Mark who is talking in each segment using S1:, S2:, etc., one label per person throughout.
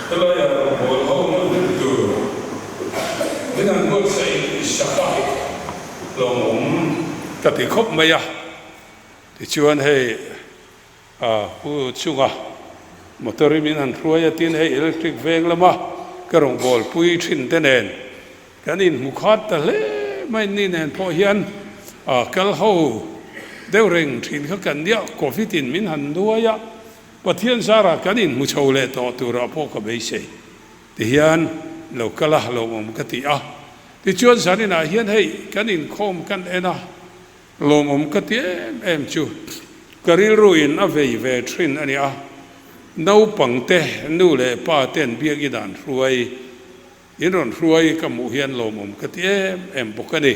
S1: tala ya bol ho mo tu dengan bol sai shafa lom ta ti khop mai ya ti chuan hei hu chunga motor min han ruaya tin hei electric veng lama karong bol pui thin tenen kanin mukhat ta le mai ni nen pho hian kal ho deu reng thin kha kan dia coffee tin min han duaya pathian sara kanin mu chho le to tura po ka be sei ti hian lo kala lo mom ka ti a ti chuan sanin a hian hei kanin khom kan ena lo mom ka ti em chu karil ruin a vei ve thin ani a nau pangte nu le pa ten biak i dan ruai inon ruai ka mu hian lo mom ka ti em bokani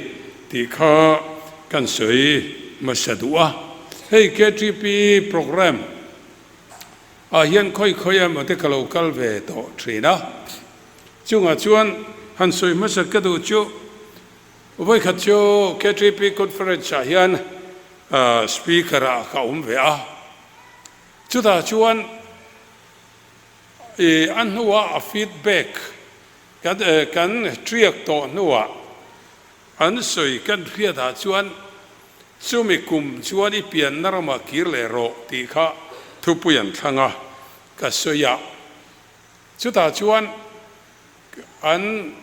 S1: ti kha kan soi masadua hei KTP program hian khoi am te kalo kal ve to trina chunga chuan han soi masa ka du chu voi khat chu KTP conference hian speaker ka ve a chu da chuan an huwa a feedback kan triak to nuwa an soi kan phia da chuan chumi kum chuan I pian narama kirle ro ti kha thupuyan thanga ka soya chuta chuan an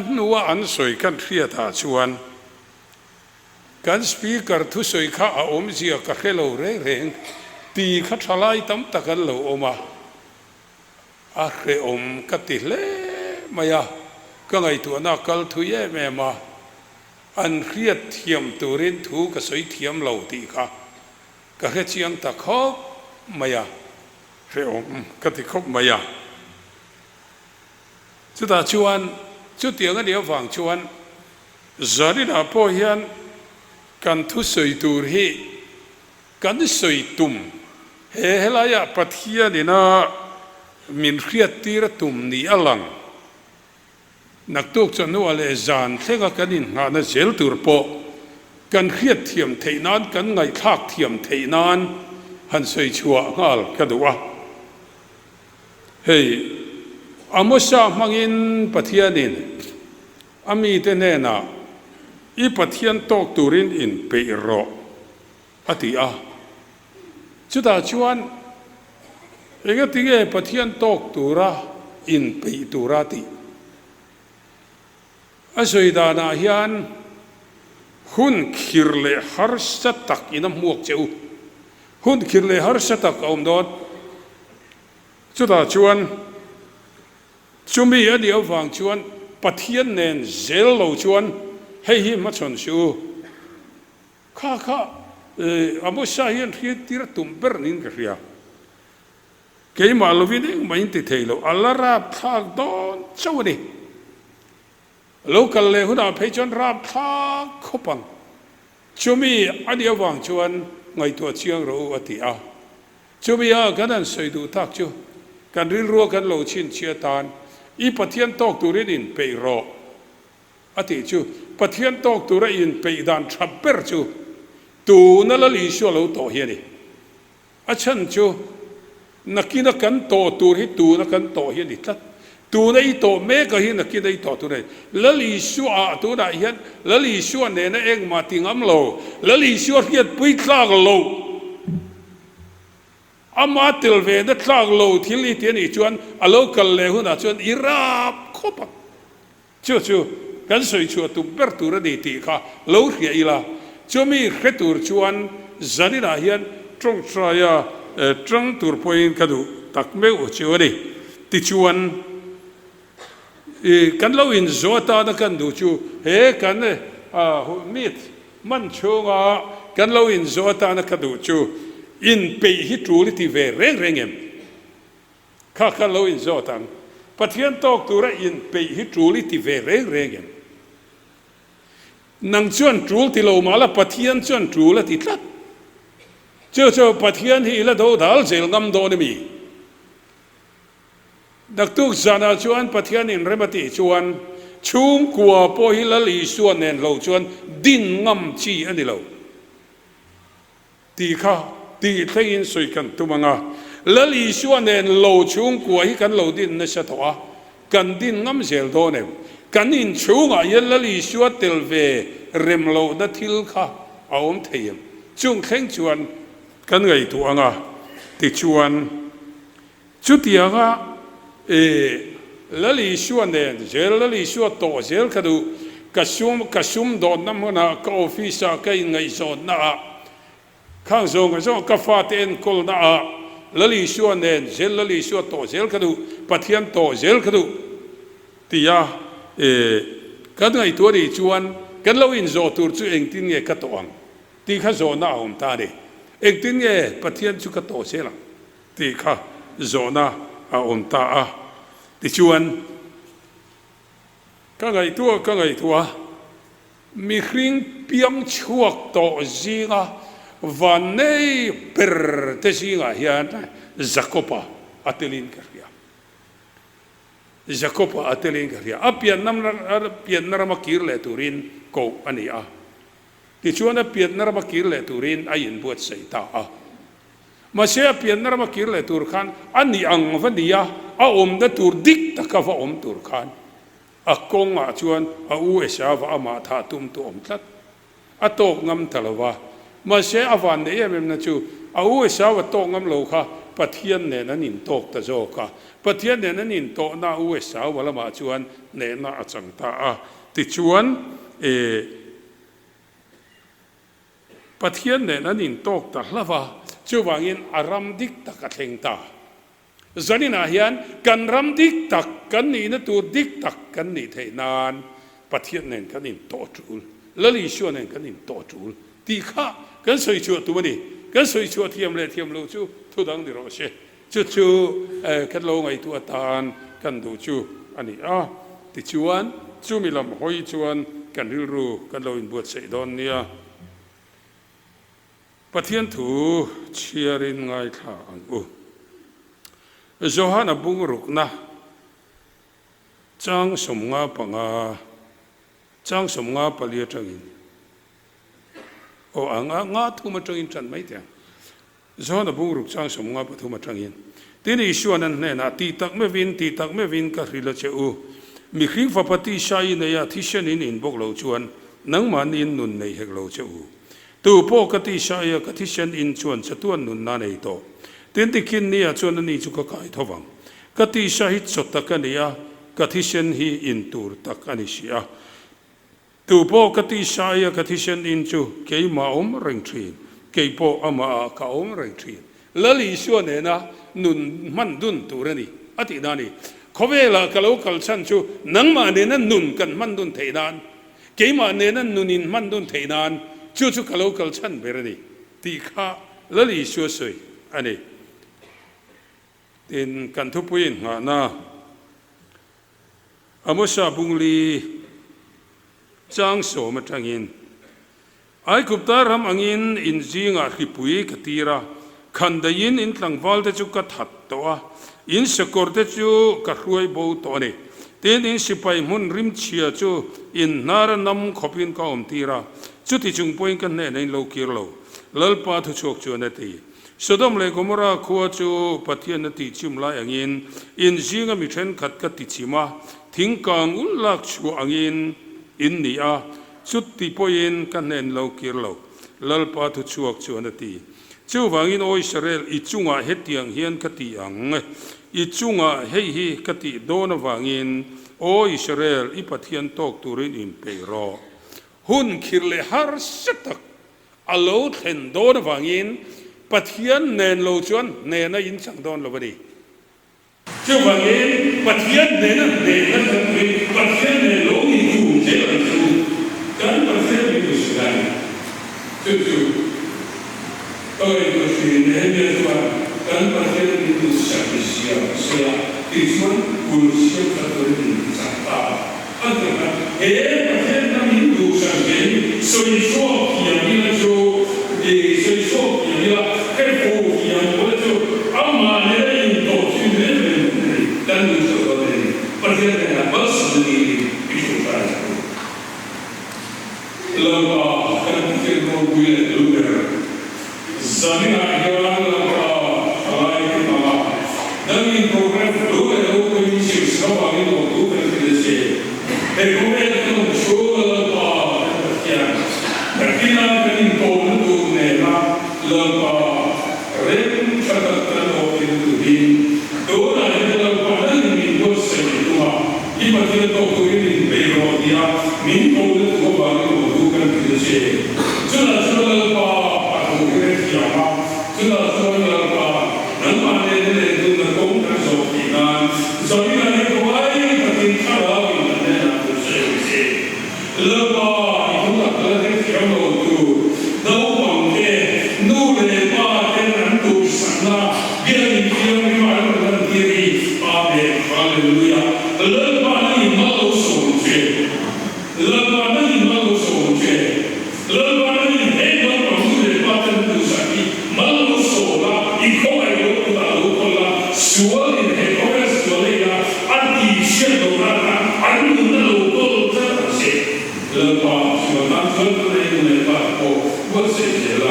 S1: nuwa an soi kan phia da chuan kan speaker thu soi kha a om zia ka khelo reng ti kha thalai tam takan lo oma a khe om ka ti le maya ka ngai tu na kal thu ye me ma an khiat thiam turin thu ka soi thiam lo ti kha ka he chiang ta kho maya khe om ka ti khop maya chu ta chuan chu tiang a dia wang chuan zari na po hian kan thu soi tur hi kan soi tum he helaya pathian ina min khiat tir tum ni alang naktuk chanu ale zan thega kanin nga na zel tur po kan khiat thiam theinan kan ngai thak thiam theinan han soi chua ngal kadwa hei amosa mangin pathianin ami tenena I pathian tok turin in peiro ati a chuta chuan enga tinge pathian tok tura in pei turati asoi dana hian hun khirle har satak ina muak cheu hun khirle har satak om dot chuta chuan chumi ani awang chuan pathian nen zel lo chuan hei hi ma chon su kha amo sa hian hi tir tum ber nin ka ria ke ma lovin ma in ti theilo alara thak don chawni local le huna phechon rap thak khopang chumi ani awang chuan ngai to chiang ro ati a chumi a kanan soidu tak chu kan rin ro kan lo chin chia tan I pathian tok turin in peiro ati chu pathian tok tura in peidan thaper chu tu na la li sho lo to hiani achan chu nakina kan to tur hi tu na kan to hiani tlat tu nei to me ka hi nakina I to tu nei la li shu a tu da hian la li shu ne na eng ma tingam lo la li shu hiat pui tlag lo ama tel ve na tlag lo thil I tian I chuan a local le huna chuan irap khopa chu kan soi chu tu ber tur ni ti kha lo hria ila chumi khetur chuan zanina hian trong traya trong tur point kadu takme u chuani ti chuan kan lo in zota na kan du chu he kan mit man chunga kan lo in zota na kadu chu in pe hi tu li ti ve rengem kha lo in zota pathian tok tura in pe hi tu li ti ve rengem nang chuan trul ti lo mala pathian chuan trul ti tlat cho pathian hi la do dal zel ngam do ni mi daktuk zana chuan pathian in remati chuan chung kwa po hi la li suan nen lo chuan din ngam chi ani lo ti kha ti thain soi kan tumanga lali suan nen lo chung của hi kan lo din na sa thoa kan din ngam zel do ne kan in chunga ye lali suat tel ve rem lo na thil kha aom theyem chung kheng chuan kan ngai tu anga ti chuan chu tianga lali suan nen zel lali suat to zel khadu kasum do namona ka office ka in ngai zon na khang zong zo ka fa ten kol na lali suan nen zel lali suat to zel khadu pathian to zel khadu tia kan ngai tu ri chuan kan lo in zo tur chu eng tin nge ka to ang ti kha zo na om ta de eng tin nge pathian chu ka to se la ti kha zo na a om ta a ti chuan ka ngai tua mi hring piang chuak to zinga van nei per te zinga hian zakopa atelin karia zakopa atelin karia apian nam makir le turin ko ani a ti chuan apian nam makir le turin a in buat sei ta a ma se apian nam makir le tur khan ani ang vania a om da tur dik takawa om tur khan a kong a chuan a u esava ama tha tum tu om tlat a tok ngam talawa ma se avan de em na chu a u esava tok ngam lo kha pathian ne na nin tok ta zo ka pathian ne na nin to na u esava la ma chuan ne na a chang ta a ti chuan pathian ne na nin tok ta hlawa chu wangin aram dik ta ka thleng ta zanina hian kan ram dik tak kan ni na tur dik tak kan ni thei nan pathian nen kan in to tul lali shuan nen kan in to tul ti kha kan soi chu tu mani kan soi chu thiam le thiam lo chu thu dang di ro she chu kan lo ngai tu atan kan du chu ani a ti chuan chu mi lam hoi chuan kan ril ru kan lo in buat sei don nia pathian thu chiarin ngai tha ang u Zohana bungruk na chang somnga panga chang somnga palia changin o anga nga thuma changin chan mai te Zohana bungruk chang somnga pathuma changin tini isuanan ne na ti tak me vin ka hrila che u mi khing fa pati shai ne ya thishan in bok lo chuan nang man in nun nei hek lo che u tu po ka ti shai ka thishan in chuan chatuan nun na nei to tin ti kin nia chuan ani chu ka kai thowang kati shahid sotak ania kathishen hi in tur tak ani sia tu po kati shaya kathishen in chu ke ma reng thin ke po ama ka reng thin lali suan na nun man dun turani ati dani khowela kalau kalchan chu nang ma ne na nun kan man dun theinan ke ma ne na nunin man dun theinan chu kalau kalchan berani ti kha lali su soi ani in kan thu puin nga na amosa bungli chang so ma thangin ai kuptar ram angin in jinga khipui katira khandain in tlangwal te chu ka that to a in sakor te chu ka hruai bo to ne ten in sipai mun rim chia chu in nar nam khopin ka om tira chu ti chung poin kan ne nei lo kir lo lalpa thu chok chu na ti Sodom le Gomorrah khuwa chu pathian ti chim lai angin in jinga mi then khat ka ti chima thingkang ulak chu angin in ni a chut ti poin kan nen lo kir lo lalpa thu chuak chu na ti chu wangin o Israel I chunga hetiang hian ka ti ang I chunga hei hi ka ti dona wangin o Israel I pathian tok turin in peiro hun khirle har satak alo thlen dona wangin pathian nen lo chuan nen na in chang don lo bani chu wangin pathian nen na pathian nen lo ni chu che la chu kan pathian ni chu sgan chu oi ko shi ne ne chuan kan pathian ni chu sa ni sia sia ti chuan kun sia ka to ni sa ta anta he pathian na ni chu sa gen so ni so ki ni na chu so ni so ki ni la Zamina 等于 program 如果有关于小时候啊，你我读的这些，哎，后面这种学了吧，这样，但是呢，跟你多的读呢，了吧，人他的我们读的，多了了吧，那你我谁读啊？一般的都读的没有的啊，民国的读法的我读跟这些，这了吧，把读的讲啊，这了吧，能把那个都能功能手平安，所以呢，你不爱他听他老的那不是有些，了吧，你不把这些条路读，都往前努力把这难度上了，别人听你话那听你，阿门，哈利路亚，了吧，你马路手去，了吧，你马路手去，了吧，你黑马马路的把这路上的马路手了，一口爱路大路过了，说的黑口爱说的呀，按底线路那按路那路过这东西，了吧，说当初的那个把我谁写了，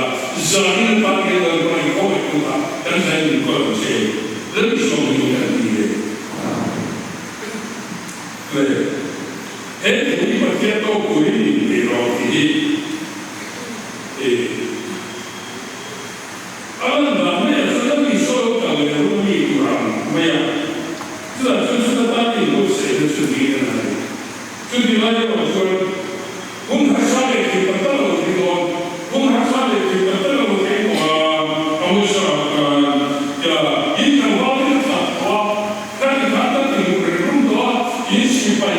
S1: 让你把那个关于口爱路啊，刚才你过了些，人说明问题的，对。e lui facendo quelli dei roti allora me sono di solo che non mi curano ma sono stati in corso di studiare tutti i vari un hasale che portava un hasale che portava a usare il lavoro che fa tanti tanti un remundo in si fa il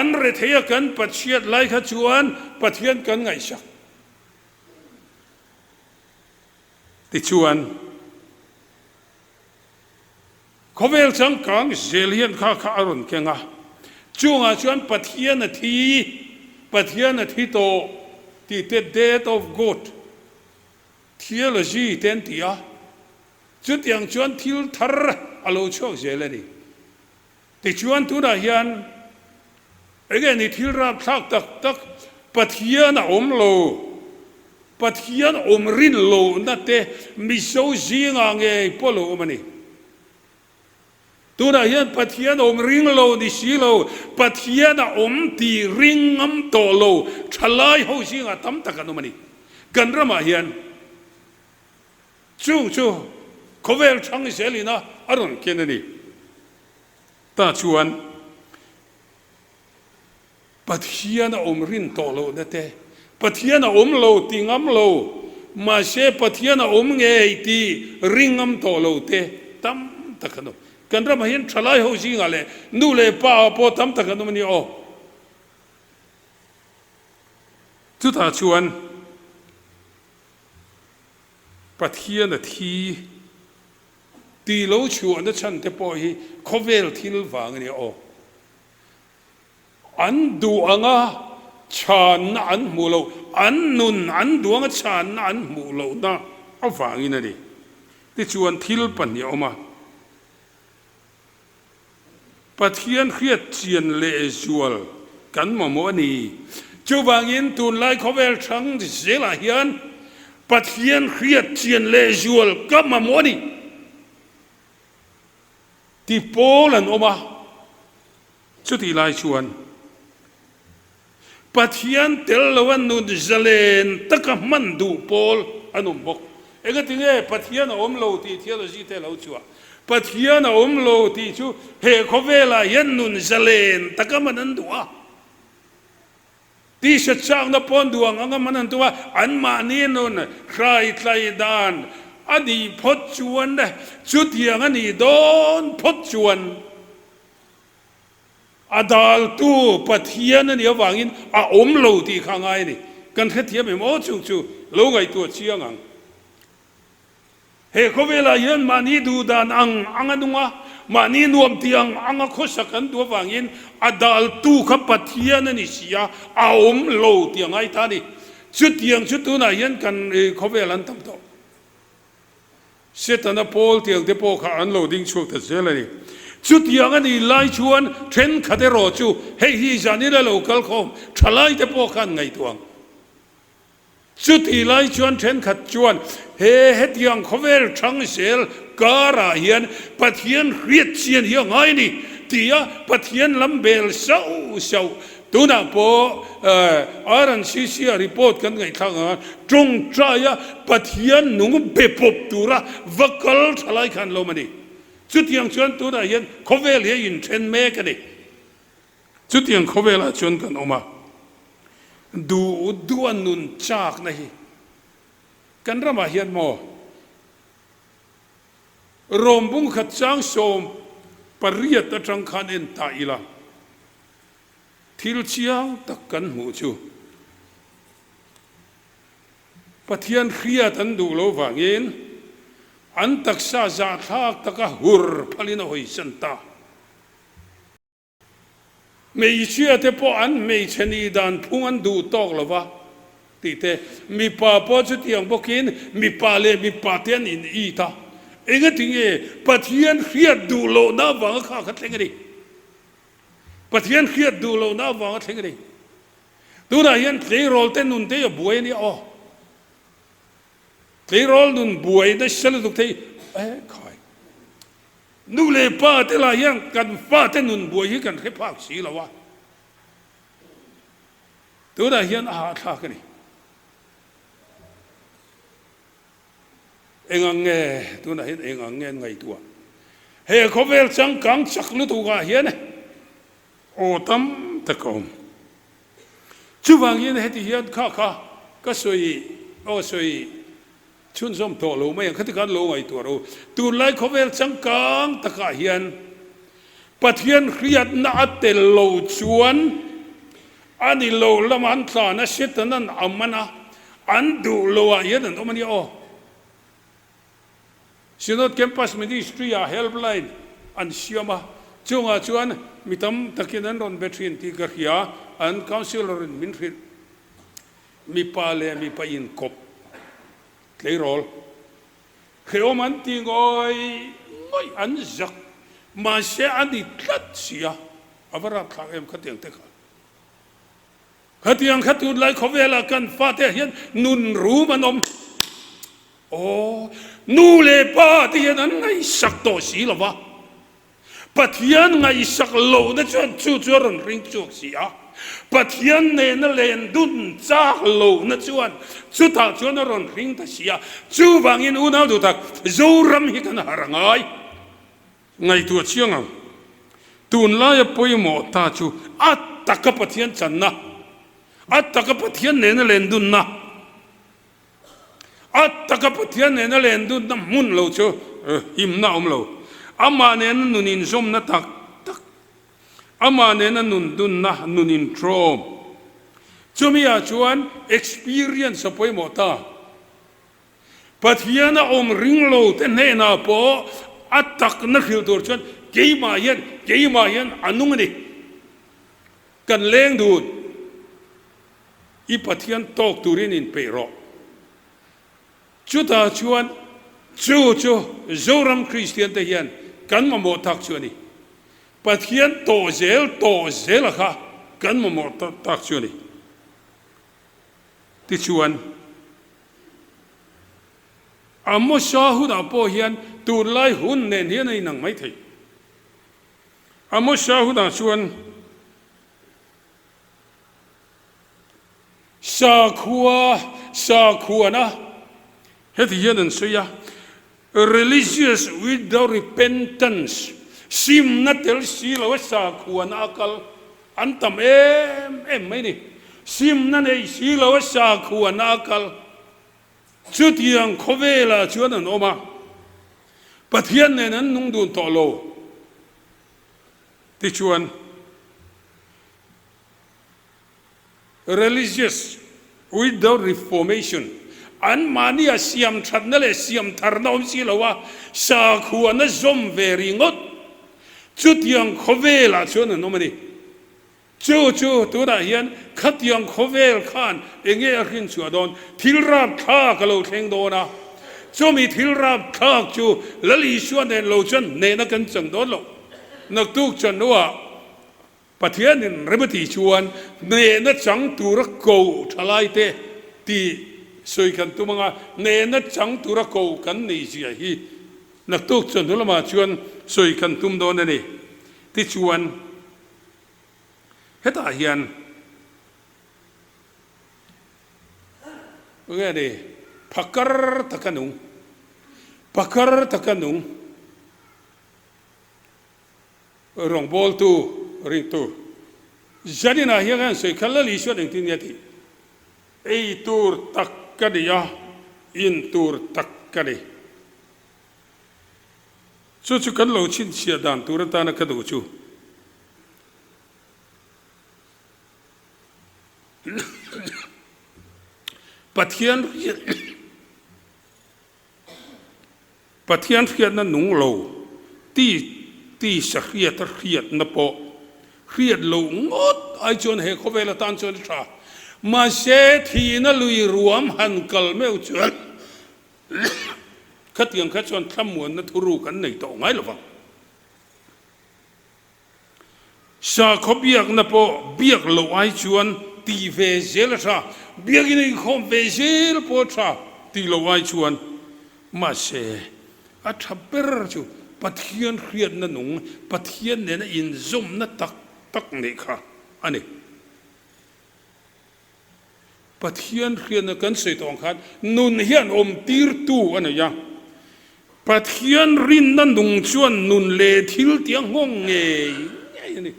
S1: อันเรทเฮียกันปัจเจียดไล่ขจวนปัจเทียนกันไงสักติชวนเขาเวลจังกังเจลียนข้าอรุณเก่งอ่ะจวงชวนปัจเทียนที่โตที่ the death of God theology เต็นที่อ่ะจุดอย่างชวนทิลทาร์อโลชกเจเลนี่ติชวนตัวนั้นยันเองนี่ทิลรับทักตักปัจเทียนอมโลปัจเทียนอมรินโลนั่นเตมิโซจีงางเงปโลมันนี่ตัวนั้นยันปัจเทียนอมริงโลดิสิโลปัจเทียนอมตีริงอัมโตโลชลายหูสิงะตั้มตะกันมันนี่กันระมายันจู่เขาเวลช่างเสลีนะอรุณเกนนี่ตาชวนปัจเทียนอมรินโตโลนั่นเตปัจเทียนอมโลติงอัมโลมาเชปัจเทียนอมเงยตีริงอัมโตโลเตตั้มตะกันกันระมายันชลายหูสิงะเลยนูเลป้าพอตั้มตะกันมันนี่โอจุดตาชวนปัจเทียนทีตีโลชวนนั่นฉันเทปอยเขาเวลทิลฟังนี่โออันดูอ่างชานอันมูโลอันนุนอันดวงชานอันมูโลนะเอาฟังนี่ดิที่ชวนทิลปัญญาออกมาปัจเทียนเครียดเจียนเลจวลกันมาโมนี่จูบางยินตุนไลเขาเวลชังเสียหลายยันปัจเทียนเครียดเจียนเลจวลกันมาโมนี่ที่โปลันออกมาชุดที่ไล่ชวนปัจเจียนเตลวันนุนเจเลนตะกมันดูโปลอนุบกเอกติเงปัจเจียนอมโลที่เทียลจีเตลเอาชัวปัจเจียนอมโลที่ชูเฮคเวลายันนุนเจเลนตะกมันนันตัวที่ชัดช่างนับปอนดวงอังมันนันตัวอันมานีนุนใครดานอดีพดชวนได้ชุดอย่างนี้โดนพดชวนอาดาลตูปัทเทียนนี่วางินอาอมโลที่ข้างไงนี่กันเทียบไม่หมดจู่โลกไอตัวเชียงอังเฮเขาเวลายันมานี่ดูดานอังดุงะมานี่นวมเตียงอังคุสักันตัววางินอาดาลตูขับปัทเทียนนี่เสียอาอมโลเตียงไอตานี่ชุดเตียงชุดตัวไหนยันกันเขาเวลาตั้มโตเสร็จนะโพลเตียงที่โพลขาอันโลดิ้งช่วงแต่เสร็จเลยชุดอย่างนี้ไล่ชวนเทรนขัดรอจูเฮียจานี่ละโลกัลคอมทลายที่โพลขันไงตัวชุดที่ไล่ชวนเทรนขัดชวนเฮ็ดอย่างเขาเวลช่างเซลการาเฮียนปัทเทียนเรียดเชียนอย่างไงนี่ที่อ่ะปัทเทียนลำเบลเศร้าตัวนั้นพออารันซีรีพอร์ตกันไงทางนั้นตรงใจอ่ะปัทเทียนนุ่งเบ็บปบตัวละวักลทลายขันโลมันนี่จุดยังชวนตัวนั้นยันเขาเวลยินเทรนเมกันนี่จุดยังเขาเวลชวนกันออกมาดูอันนุนจากนี่กันระมาเฮียนโมรวมบุ้งขัดจ้างโสมปริยัตจังคันเอ็นตาอีละทิลเชียงตะกันหูจูปะเทียนเครียดอันดูโลวังเงินอันตักษาจาทักตะกะหุรพลินหอยสันตาไม่เชื่อเทปอันไม่ชนีดานพุงอันดูตอกละวะตีเตมีป่าปอจุดยังบกินมีป่าเลมีป่าเทียนอินอีตาเองก็ถึงปะเทียนเครียดดูโลน่าวังข้าขัดเองดิปะเทียนเครียดดูโลน่าวังขัดเองดิดูนะยันเทโรลเต้นนุนเตยบวยนี่อ๋อเทโรลนุนบวยได้เชลตุกเตยใครนูเลป้าเตลายังกันป้าเต้นนุนบวยกันแค่ภาคสีละวะดูนะยันอาทากันนี่เองเงี้ยตัวนั้นเองเงี้ยไงตัวเฮ้เขาเวลจังกังชักลุตุกาเฮียนะโอ้ตั้มตะกอมจู่บางยีนเฮติเฮียนข้าก็สวยโอ้สวยชุนสมโตโลไม่ยังขัดกันโลไงตัวเราตัวไล่เขาเวลจังกังตะกาเฮียนปัทเฮียนเครียดน่าเตลโลชวน อันนี้โลละมันสานะเสตนั้นอามันนะอันดูโลว่าเย็นนั่นมันนี่โอสิโนดแคมปัสมินิสทรีอะเฮลป์ไลน์อันเชื่อมาจงอาจวนมิตรตะกี้นั้นรอนเบทรินที่กระเฮียอันคอนซิลเลอร์มินทรีมีปาเลมีปาอินกบเคยรอลเขียวมันติงอยอันจักมาเสียอันนี้ทัดเสียอวราทางเอ็มขัดยังเตะขัดยังขัดอุดไลเขาเวลากันฟาเตเห็นนุนรู้มันโอ้นูเลปาที่นั้นไงสักตัวสีหรอวะปัทยันไงสักโลนั่นชวนจู่ๆรนริงจุกเสียปัทยันเนี่ยนั่นเลนดุนจากโลนั่นชวนสุดท้ายชวนรนริงตะเสียจู่บางอินอุณาดูตักจูรำฮิกันหารังไงตัวเชียงอ่ะตุนลายป่วยหมอตาจูอัตตะกับปัทยันจันนะอัตตะกับปัทยันเนี่ยนั่นเลนดุนนะอัตตะกับปัทยันเนี่ยนั่นเลนดุนนะมุนโลจูหิมน้าโลอามาเนี่ยนั่นนุนินซมนะตักอามาเนี่ยนั่นนุนดุนนะนุนินทรมจูมีอาจวน experience ป่วยหมอตาปัทยันน่ะริงโลแต่เนี่ยน่ะพออัตตักนักหิวตัวชวนเกี่ยมาเย็นอันนู้นนี่กันเลี้ยงดูอีปัทยันตอกตุรินินเปรอจุดอาชวนจูโจรัมคริสเตียนเตียนกันมาหมดทักชวนี่ปัทยันโตเซลค่ะกันมาหมดทักชวนี่ที่ชวนอามชาหุดอาโปเฮียนตูไลหุ่นเนียนเฮียนในหนังไม่ถี่อามชาหุดอาชวนชาคัวนะเฮติเฮียนันสุยา religious without repentance ซิมนัดเทลซีลาวชาคัวนะอัลอันทำไม่นี่ซิมนั่นเองซีลาวชาคัวนะอัลจุดยังขเวลาชวนนั้นออกมาปัทยันเนี่ยนั้นนุ่งดูนต่อโลที่ชวน religious without reformation อันมาเนี่ยเสียมชัดนั่นแหละเสียมทาร์นอมสิละว่าสาขัวนั่นจอมเวริงดจุดยังขเวลาชวนนั้นออกมาดิจู่ตัวนั้นเห็นขัดยังขเวลขันเองเอรินชัวดอนทิลราบข้ากะโลเทงโดนะจู่มีทิลราบข้าจู่ละลีชวนเดินโลจนเนนักกันจังโดนโลนักตุกจันว่าปัทยันเรบติชวนเนนักจังตุระโกทลายเตตีสวยกันตัวมังเนนักจังตุระโกกันนี่สิฮีนักตุกจันทุลมาชวนสวยกันตุมโดนนี่ที่ชวนเฮตาเฮียนเงี้ยดิพักกร์ตะกันนุงรองบอลตูริงตูjadiนะเฮียกันสวยคัลลิชวดเองที่นี่ที่ไอตูร์ตักกันดิยาอินตูร์ตักกันดิชุกันเราชินเสียดานตูร์ตานักดูชูปัทยันเรียนนั่นหนุ่งโลที่สักเรียดนับปอเรียดโลงดไอจนเฮเขาเวลาตันจนชามาเสทีนั่นลุยรวมหันกลเมวจวนขัดยังขัดจนทำมวนนั่นทุรุกันในต่อไงหรือเปล่าชาเขาเบียกนับปอเบียกโลไอจวนตีเวเซลชาเบียกินคอมเวเซลปอชาตีโลไอชวนมาเสอัฐเปรจูปัทยันเรียนนั่นหนุ่งปัทยันเนี่ยนะอินซมนั่นตักนี่ค่ะอันนี้ปัทยันเรียนนั่นกันเสียตองขัดนุนเฮียนตีร์ตูอันนี้ยังปัทยันรินนั่นหนุ่งชวนนุนเลทิลเตียงห้องเงยนี่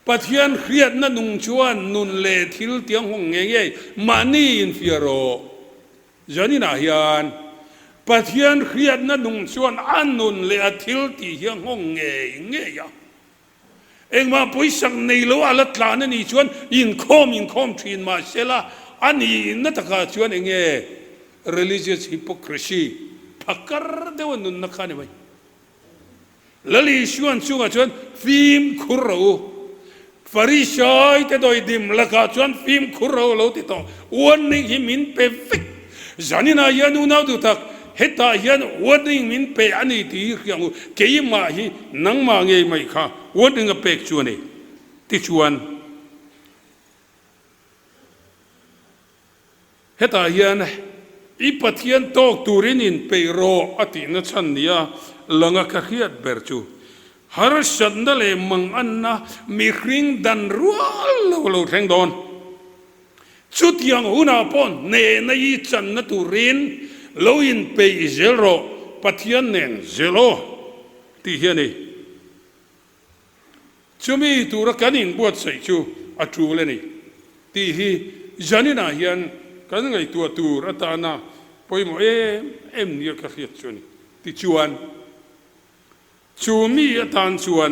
S1: ปัทยันเรียนนั่นหนุ่งชวนนุนเลทิลเตียงห้องเงยมานี่อินฟิโรจานี่นะเฮียนปัทยันเรียนนั่นนุ่งชวนอันนุนเลทิลที่เฮียงห้องเงย เองมาปุยสังในโลอาลัตลานั่นนี่ชวนอินคอมทรีนมาเสละอันนี้นั่นตะกาชวนเองreligious hypocrisy พักการเดวันนุนนักขันไหมแล้วลีชวนฟิล์มคุโรฟาริชัยแต่โดยดิมละกาชวนฟิล์มคุโรเราติดต่อวันนี้หิมินเปฟิกจานินายันูนาดูตักเหตุยันวันนี้มินเปอันนี้ที่ยังเกี่ยมาฮีนังมาเงยไม่ข้าวันนี้ก็เปกชวนนี่ติชวนเหตุยันอีปัทยันโตกตูรินินเปโรอตินัชันเนียลังกะขีดเบรจูฮาร์ชันนั่นเลยมังอันนะมีคริงดันรัวเราแทงโดนชุดยังหุนาปอนเนนยีจันนตูรินโลอินเปยเจโรปัทยันเนนเจโรที่เฮียนี่ชูมีตัวรักกันอินบวชใส่ชูอัจฉริยะนี่ที่ฮีจานินาเฮียนกันไงตัวรัตานาพอยโมเอ็มเนี่ยก็เขียนชวนที่ชวนชูมีอาจารย์ชวน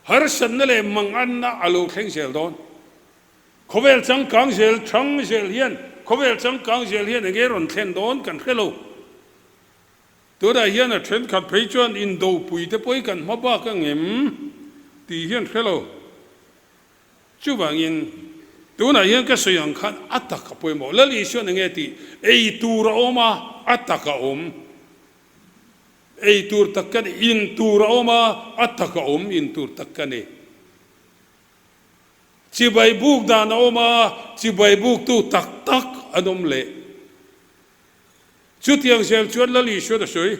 S1: ฮาร์ชันนั่นเลยมังอันนะอารมณ์แข็งเซลดอนเขาเวลจังกังเซลชังเซลเฮียนเขาเวลจังกังเซลเฮียนเกรอนเทนดอนกันเขลตัวได้เฮียนเทนขัดไปชวนอินโดปุยแต่ปุยกันมาบ้ากันเงิมที่เฮียนเขลชูบางอินตัวนั้นยังก็สยังขันอัตตะกับปุยหมดแล้วอีส่วนหนึ่งที่ไอตัวเรามาอัตตะกับไอตัวตักกันอินตัวเรามาอัตตะกับอินตัวตักกันเองจีใบบุกดานเอามาจีใบบุกตัวตักอันนั้นเละชุดยังเซลชวนแล้วอีส่วนสวย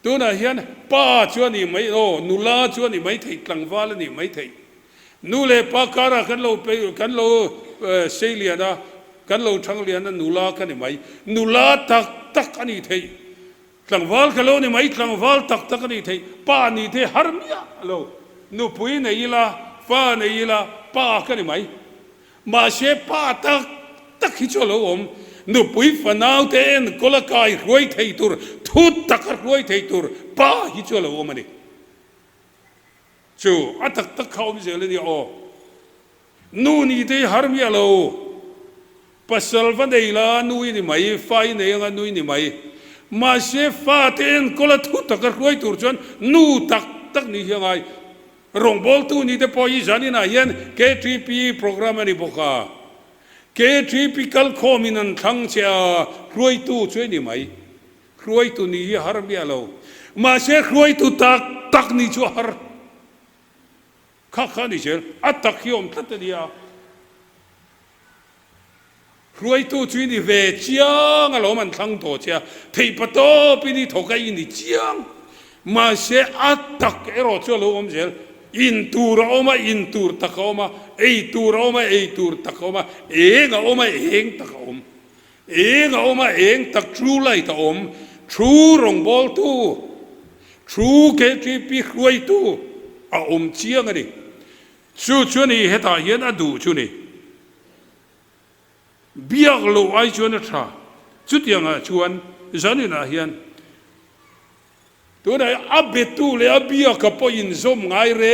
S1: ตัวนั้นยังป้าชวนนี่ไม่โอ้นุลาชวนนี่ไม่ไทยกลางฟ้าแล้วนี่ไม่ไทยนูเลปากการะกันเราไปกันเราเสียเลียนะกันเราทั้งเลียนะนูลากันนี่ไหมนูลาตักอันนี้เทกลางวัลกันเรานี่ไหมกลางวัลตักอันนี้เทป้านี่เทฮาร์มียเรานูปุยนี่ละฟ้านี่ละป้ากันนี่ไหมมาเชป้าตักฮิจโลมนูปุยฟันเอาเทนกุลกายรวยเทตุร์ทุดตักรวยเทตุร์ป้าฮิจโลมนี่ชูอัตตะเขาไม่เจอเลยนี่โอ้นู่นนี่ที่ฮาร์มียเราปัสสาวะได้ละนู่นนี่ไม่ไฟเนี่ยงั้นนู่นนี่ไม่มาเชฟาเทนก็ละทุกตักรวยตัวจนนู่ตักนี่ยังไงรองบอลตัวนี่เดี๋ยวพอยี่จันนี่นะยัน KTP โปรแกรมนี่บอกว่า KTP คัลคอมินันทั้งเจ้ารวยตัวช่วยนี่ไหมรวยตัวนี่ฮาร์มียเรามาเชฟรวยตัวตักนี่ชัวร์ข้านี่เชลอัตตะขี้อมทัดเดียรวยตัวช่วยนี่เวจียงเรามันทั้งตัวเจ้าที่ปะโตปีนี้ถกไอ้นี่จียงมาเชอัตตะเอโรชัวเราเชลอินตูเรามาอินตูตะเขามาไอตูเรามาไอตูตะเขามาเองเอามาเองตะเขาเองเอามาเองตะทรูไล่ตะทรูรองบอลตัวทรูเกจีปีรวยตัวเอาเชียงนี่ชวนนี่เหตุยันอดูชวนนี่เบียกโลไอชวนท่าชุดยังชวนจันนี่นะยันตัวไหนอับเบตูเลยอับเบียกกับพอินสมไงแร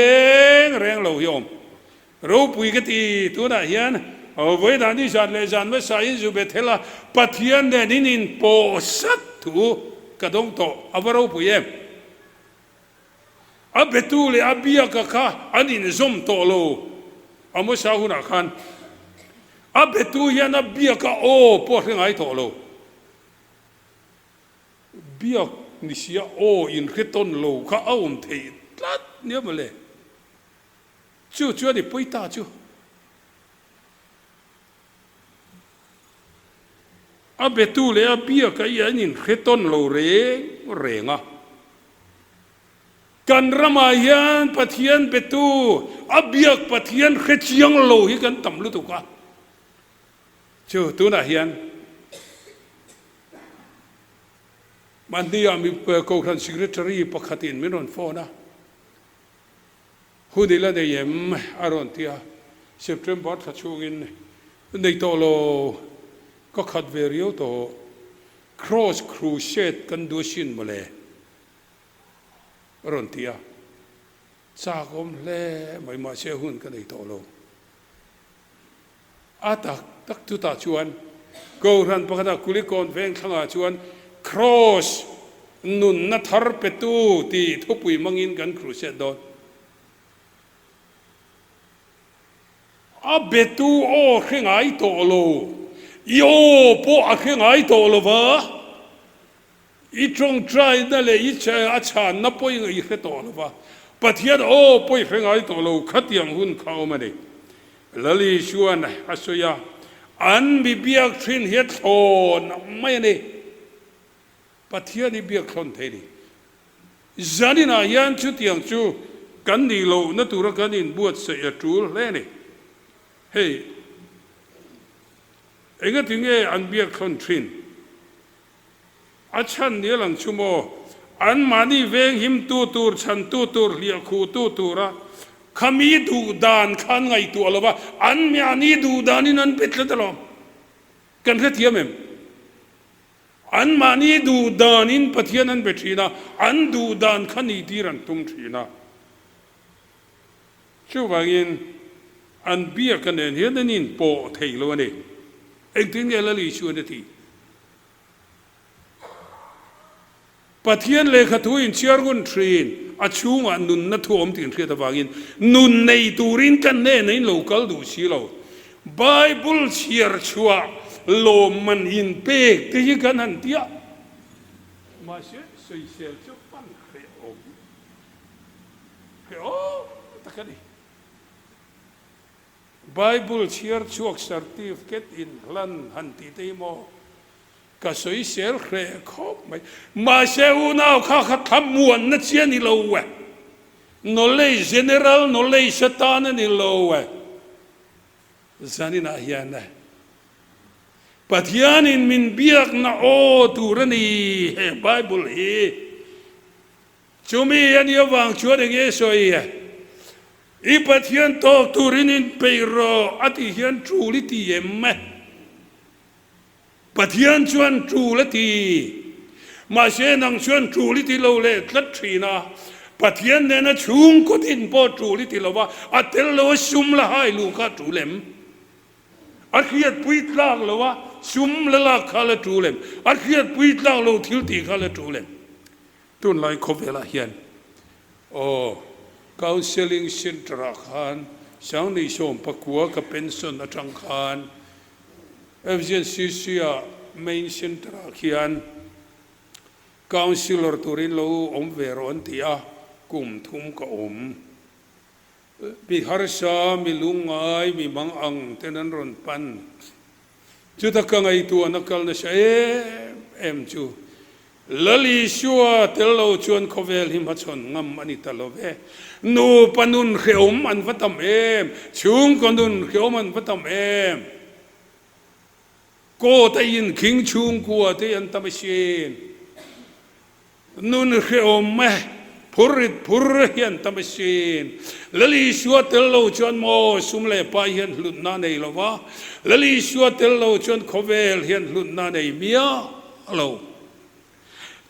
S1: งเราโยมเราปุยกันทีตัวไหนยันเอาไว้ด้านนี้จันเลยจันไม่ใช่จุเบเทล่าปัทยันเดนินินโปสัตถูกระดงโตเอาเราปุยเอ็มอับเบตูเลยอับเบียกข้าอันนี้นิสมโตโลอามุสาหุนักขันอับเบตูยันอับเบียกโอ้พวกที่ไงโตโลเบียกนิเสียโอ้อินขึ้นต้นโลข้าเอาเทีลัดเนี่ยมาเลยจู่นี่ปุยตาจู่อับเบตูเลยอับเบียกยันอินขึ้นต้นโลเรงอ่ะกันรมายันปะเทียนเปตูอับยักปะเทียนเขจียงโลหิกันต่ำลุตุกะเจ้าตัวน่ะยันมันนี่มีโครันซิกเรตรีปกติไม่รอนโฟนะหุ่นนี่ละเดียมอารอนที่เซปเทมเบอร์ทัชชูกินในตัวโลก็ขัดเวรีโอโต cross crusade กันดูชินมาเลยรอนที่ จากอมเล่ไม่มาเชื่อหุ่นกันในโตโลอาตักตุตาชวนกูรันปะกันกุลิกอนเวงทั้งอาชวนครอสนุนนัทร์เปตูตีทุปุยมังอินกันครูเสดอนอาเบตูโอเข่งไอโตโลโยโปอะเข่งไอโตโลวะอีตรงใจนั่นเลยอีเชอาชานนับปอยอีเข่โตโลวะปัทยัดโอปอยเข่งไอโตโลขัดยังหุ่นเข้ามาเลยลลีชวนฮัสยาอันบิเบียกทรินเฮดโอนไม่เนี่ยปัทยัดบิเบียกคนเทดีจานินายันชุดยังชูกันดีโลนั่นตัวรักกันอินบวชเสียจูเล่เนี่ยเฮ้ยเองก็ถึงอันเบียกคนทรินอาชันเนี่ยหลังชั่วโมงอันมานี่เวงหิมตูฉันตูเลียคูตูระขมีดูดานขันไงตัวละวะอันมีอันนี้ดูดานี่นั่นเป็นละตลอดกันแค่เทียมเองอันมานี่ดูดานินปะเทียนันเป็นทีนะอันดูดานขันอีทีรันตุงทีนะช่วยว่าอินอันเบียกันเนี่ยเฮียนันนินโปเทโลนี่เอ็งถึงเนี่ยละลิชวนทีปะเทียนเลขทุยนเชียร์กุนทรีนอาชูงอันนุนนัทวมติงเทียตวากินนุนในตูรินกันเน่ในโลกาลดูชีโลไบเบิลเชียร์ชัวโลมันอินเปกที่กันหันเตียมาเชสวยเซลชุปันเฮโอตะกันดิไบเบิลเชียร์ชัวเซอร์ติฟิเคตอินลันหันติเตโมก็สวยเสียเครคบไหมมาเชอุนาวข้าขัดทำมวนนั่นเชียนี่เราเว้โนเลย์เจเนอรัลโนเลย์สตานี่เราเว้จานินาเฮียนะปัทยานินมินเบียกนาโอตูรนีเฮไบเบิลเฮจูมีอันยวังชัวเดงเอสอยอีปัทยันโตตูรินินเปโรอติเฮียนจูลิติเอมะปัทยันชวนจูลิติมาเชนังชวนจูลิติโลเลตัดทีนะปัทยันเนี่ยนะชุงกุดินปอจูลิติโลวะอัตเตลโลชุมละให้ลูกาจูเลมอัดเขียดปุยตลางละวะชุมละละคาละจูเลมอัดเขียดปุยตลางโลทิลตีคาละจูเลมตุนไลคบเวลาเฮียนโอ้counseling center ขันช่างนิชมปักวัวกับเป็นส่วนจังขันFGCC main center เขียน counselor ตัวรินเราเวรอนตียกลุ่มทุ่มก็มีฮาร์ชามีลุงไงมีบางอังเท่านั้นรอนปันจุดตะกังไอตัวนักการนั่นใช่เอ็มจูลลีชัวเตลโลชวนเขาเวลหิมะชนงำอันนี้ตลอดนูปนุนเขียวมันวัตมเอ็มชุงกนุนเขียวมันวัตมเอ็มโกตะยินคิงชุงกัวตะยันตะไม่เชนนุนเขียวแม่พูดเฮียนตะไม่เชนลลีชัวเตลโลชวนโมสุมเล่ปายเฮียนหลุดนาในละวะลลีชัวเตลโลชวนเขาเวลเฮียนหลุดนาในเมียฮัลโหล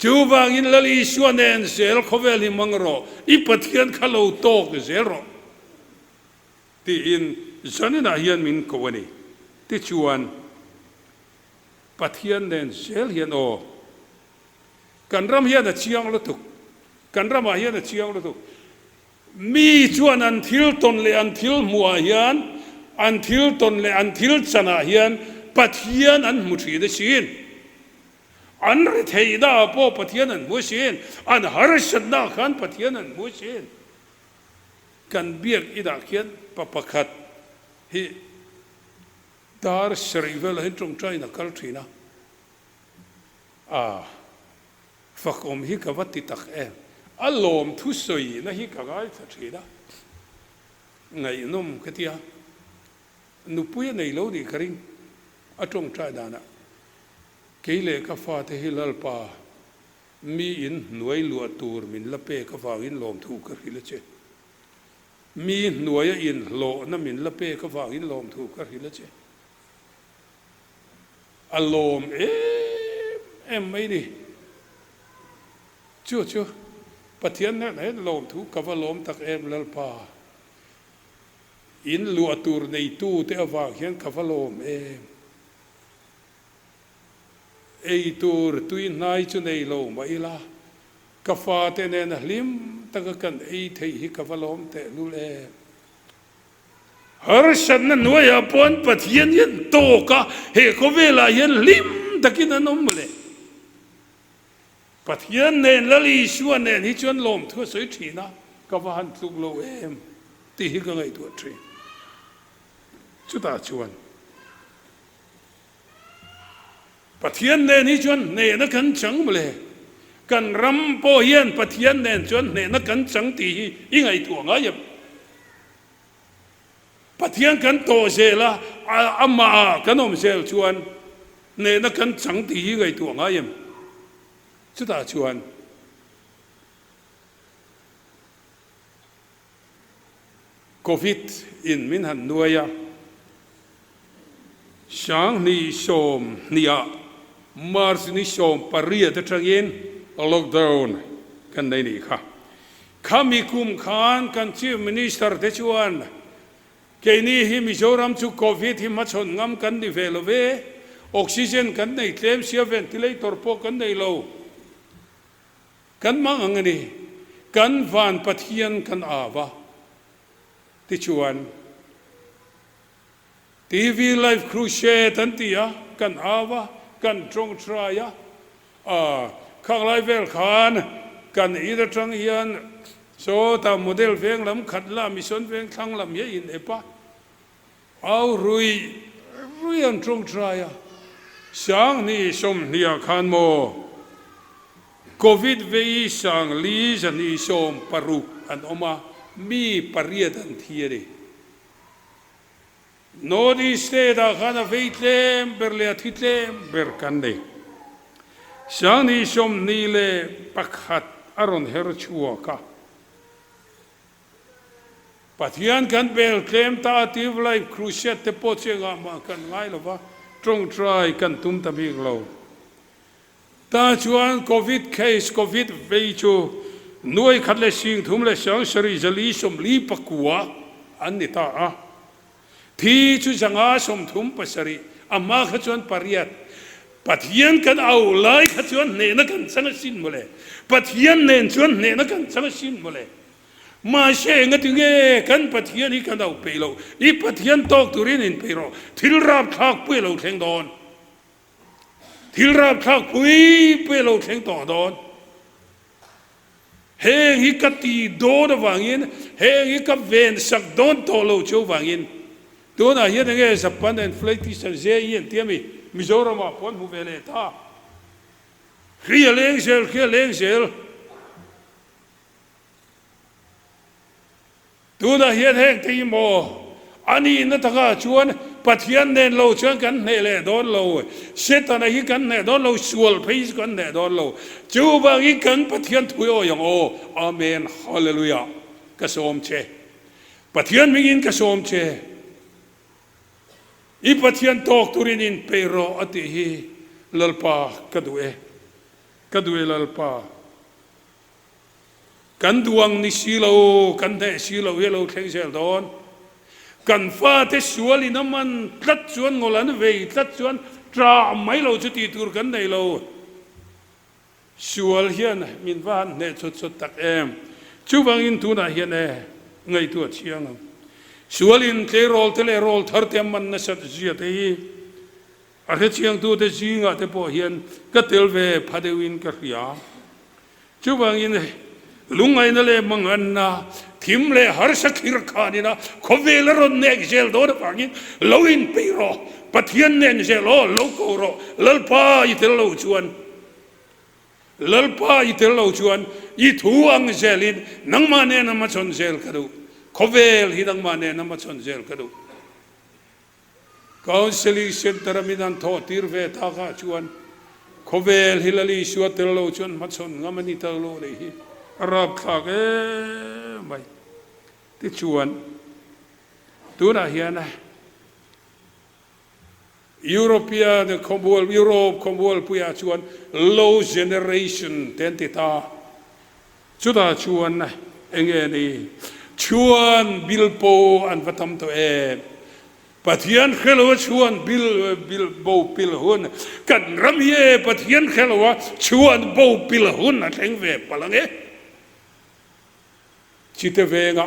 S1: จูบางอินลลีชวนเอ็นเซลเขาเวลิมังโรอีปัทยันขลุ่โตกเซลโรที่อินจันนาเฮียนมินกวันนี้ที่ชวนปัทยันเอ็นเซลเฮียนโอกันรำเฮียนเชียงลุตุกันรำเฮียนเชียงลุตุมีชวนอันทิลตนเลอันทิลมัวเฮียนอันทิลตนเลอันทิลชนะเฮียนปัทยันอันมุชีเดชินอันริเทียดาพ่อปะเทียนันมุชินอันฮาร์ชดาขันปะเทียนันมุชินกันเบียกอิดาเขียนปะปะขัดฮิดาร์สรีเวลเห็นตรงใจนักกัลทีนะฝักฮิกวัติตักอารมณ์ทุสอยนะฮิกะไกสัตย์นะไงนุ่มกะเทียนุปุยในโลดีคริงอตรงใจดานะกี่เล่กฟ้าที่ฮิลลปามีอินหน่วยลัวตูร์มินละเปกฟ้าอินลมถูกกระหิลเจมีหน่วยอินโลนั่นมินละเปกฟ้าอินลมถูกกระหิลเจอารมณ์ไม่ดีชั่ว ปะเทียนนั่นเห็นลมทุกกว่าลมตักเอ็มลลปาอินลัวตูร์ในตู้เตอว่าเขียนกว่าลมเอ็มไอตูร์ตุยนายจุนไอลมไอละกาฟาเตเนนลิมตะกันไอเทหิกว่าลมเตลุเอ็มฮาร์ชันนั้นว่าอย่าปนปะเทียนยันโตกะเฮโคเวลายันลิมตะกินนมเลยปะเทียนเนนละลีชวนเนนฮิชวนลมทั่วสวยทีนะกว่าหันทุกโลเอ็มตีฮิกังไอตัวทรีชุดตาชวนปะเทียนเนนฮิชวนเนนนักกันจังมาเลยกันรำโปเฮียนปะเทียนเนนชวนเนนนักกันจังตียังไงตัวง่ายปะเทียนกันโตเสละอามากันอมเสลชวนเนนนักกันจังตียังไงตัวง่ายชุดตาชวนโควิดอินมินหันด้วยช่างนิชมเนี่ยมาร์สนิชมปารีสทางอินล็อกดาวน์กันได้นี่ค่ะข้ามีคุมขานกันชีฟมินิสเตอร์เทชวนเกนี่ฮิมิโซรัมชุกโควิดฮิมาชนงำกันดิเวลเวออกซิเจนกันในเต็มเสียเวนติเลตอร์โปกันในโลกันมังอังนี่กันวานปะเทียนกันอาวะที่ชวนทีวีไลฟ์ครูเชตันตียกันอาวะกันตรงทรายข้างไลฟ์เวลขานกันอีดจังเฮียนโซตามโมเดลเวงลำขัดลามิชนเวงทั้งลำยัยอินเอปะเอารุยอันตรงทรายช่างนี่ชมเนียขานโมโควิดเวีสังลีจันนิชมปรุอันออกมามีปริยดันทีเรโนดิสเตดาขานเวทเลมเบรเลทิเลมเบรกันเดช่างนิชมนี่เลปักหัดอารอนเฮรชัวกะปะเทียนกันเบลเคลมตาติวไลครูเชตเตโปเชงามากันไงล่ะวะตรงทรายกันตุ้มตะบิกเราตาชวนโควิดเคสโควิดเวจูหน่วยขัดเลสิงทุ่มเลสังสริจลีสมลีปกัวอันนี้ตาที่ชุจังอาสมทุ่มปัสริอามาขจวนปริยัตปัทยันกันเอาไล่ขจวนเนนกันสังสินมาเลยปัทยันเนนชวนเนนกันสังสินมาเลยมาเชงถึงกันปัทยันนี่กันเอาไปเราอีปัทยันตอกตุรินินไปเราทิลราบทักไปเราแทงดอนทิลราบทักไปเราแทงต่อดอนเฮงฮิกตีโดนวางินเฮงฮิกเวนสักโดนโตโลโจวางินตัวน่ะเฮ็ดยังไงสับปันเดนฟลายที่สันเจียนเตียมิโซรามาพอนหูเวเลต้าเขียเลี้ยงเซลตัวน่ะเฮ็ดแห้งที่โมอันนี้นั่นตะก้าชวนปัทยันเดินเราชวนกันเนเลโดนเราเสตนาฮิกันเนโดนเราสวลพิสกันเนโดนเราจูบางฮิกันปัทยันถุยโอยังโออาเมนฮาเลลูยากระสมเชปัทยันมิกินกระสมเชอีปัทยันตอกตุรินินเปโรอติฮีลลปากระดูเอลลปากันดวงนิสิโลกันเดสิโลเยโลเทงเซลดอนกันฟ้าเทสวลิน้ำมันตัดชวนงลันเวตัดชวนตราไม่เราจะตีตัวกันในเราสวลเฮียนมินวานเนสุดตักเอ็มชูบังอินทุนาเฮียนไงตัวเชียงสวลินเทโรลทาร์เตมันนัสเจียตีอาเทเชียงตัวเทจิงอาเทโพเฮียนก็เทลเวพัดวินกระยาชูบังอินลุงไงนั่นเลยมังอันนะทิมเลยฮาร์สกิรคานีนะเขาเวลรอนเนกเจลโดนฟังยินลวินปีโรปัทยันเนนเจลโอโลโกโรลลปาอิเทลโลชวนอีทูอังเจลินนังมาเนนมาชนเจลกระดูเขาเวลฮิดังมาเนนมาชนเจลกระดูกาวเซลิเซนตระมิดันโทติรเวตากาชวนเขาเวลฮิลลีชวเทลโลชวนมาชนงามันนิเทลโลเลยฮิรับขากไม่ที่ชวนตัวน่ะเฮียนะยุโรปีนคอมบอลยุโรปคอมบอลปุยชวน low generation เต็นติตา ชุดาชวนนะเองนี่ชวนบิลโปอันวัตมตัวเองปะเทียนเขลวชวนบิลโบปิลหุนกันรำเย่ปะเทียนเขลวชวนโบปิลหุนนะเองเวปลังจิตเวงะ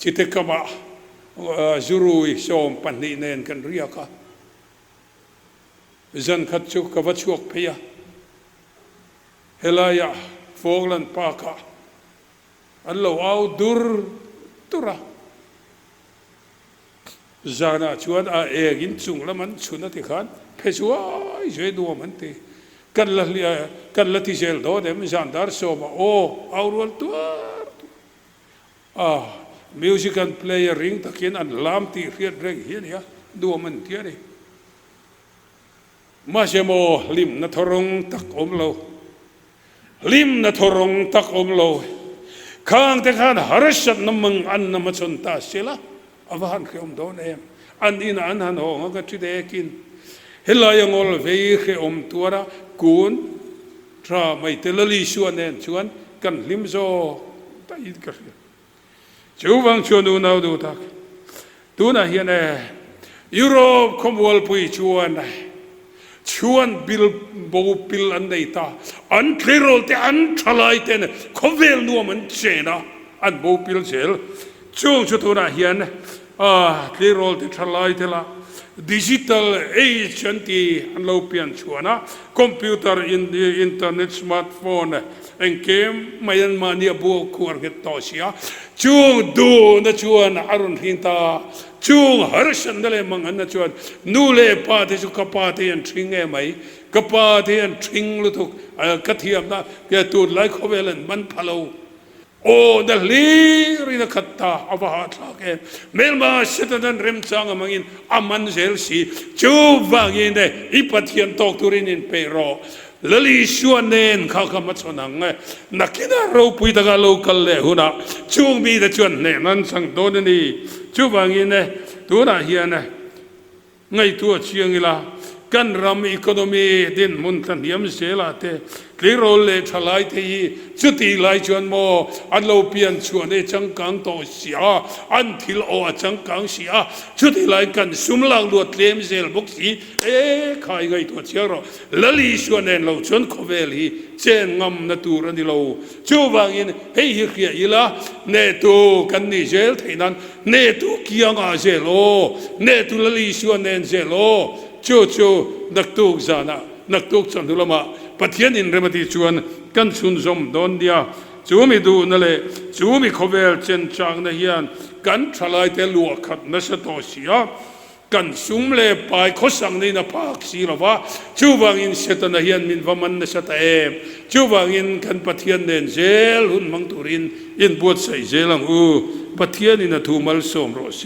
S1: จิตกมาจุรุยชมปันนีเนนกันเรียกจันขัดชุกกับวัชวกเพียเฮลายะโฟกลันปากะอัลลอฮ์เอาดุรตุระจานาชวนเอกินจุงละมันชุนติขันเพชวายช่วยดูมันตีกันละที่เจลโดเดมจานดาร์โซมาโอเอารวลตัวมิวสิคัลเพลย์ริงตะเกียนอันลามตีเรียดเร่งเฮียนี่ดูมันเทียนี่มาเชโมลิมนัทรงตักอมโลลิมนัทรงตักอมโลข้างแต่ข้าหาริชัดน้ำมึงอันน้ำมันชนตาเสละอวานเขียมโดนเองอันนี้นะอันหันหงก็จุดเอกินเฮลายังอลเวย์เขียมตัวละกูนทราไม่เตลลีชวนเองชวนกันลิมโซตาอิดกันจูบังชวนดูน่าดูทักดูน่ะเฮียนยุโรปคอมวอลปุยชวนบิลโบบิลอันใดตาอันเคลโรลเตอันทลายเตนคอเวลนัวมันเจนะอันโบบิลเจลช่วงชุดน่ะเฮียนเคลโรลเตทลายเตละดิจิทัลเอจอันที่อันเราเปลี่ยนชวนนะคอมพิวเตอร์อินเทอร์เน็ตสมาร์ทโฟนเองเกมไม่ยันมาเนี่ยบัวควรเกิดต่อเสียช่วงดูนะชวนอารุณหินตาช่วงหาริชันเดลมังอันนะชวนนูเลปาเทจุกปาเทียนทริงเอไหมกปาเทียนทริงลุทุกกระเทียมนะแกตูดไลค์เขาเวลันมันพะโลโอ้เดลีรินขัดตาอวาทลากเมลมาเสตดันเริมจังมังอินอามันเซลซีจูวังอินเดอีปัทยันตอกตุรินินเปโรลลีชวนเนนข้าขมัดสนังนักกินาเราปุยตะกาโลกัลเลหุนะจูมีแต่ชวนเนนันสังโดนนี่จูวังอินตัวน่ะเฮียนะไงตัวเชียงอีละกันรำอีโคโนมีดินมุนทันยามเสลาเตคลีโรเลทลายที่จุดที่ไล่ชวนโมอันเราเปลี่ยนชวนในจังกังโตเสียอันที่เราจังกังเสียจุดที่ไล่กันสุมลังลวดเลี้ยมเซลบุกสีใครไงตัวเชียร์ลลีชวนเราชวนโคเวลีเจนงำนัตูรันดิเราจูบางอินเฮียเฮียอีละเนตูกันนี่เจลที่นั้นเนตูเกียงอาเจโลเนตูลลีชวนเจโลจูนักตุกจานะนักตุกจันทุลมาปะเทียนอินเรมติชวนกันชุนจมโดนเดียจูมีดูนั่นแหละจูมีขบเวลเชนจางนะเฮียนกันทลายเตลัวขัดนัสโตเสียกันซุ่มเล่ไปขสังในนับพักสีละวะจูบางอินเสตนะเฮียนมินวามันนัสตเอมจูบางอินกันปะเทียนเดนเจลหุนมังตุรินอินบวชใส่เจลังปะเทียนอินทูมัลสมโรเซ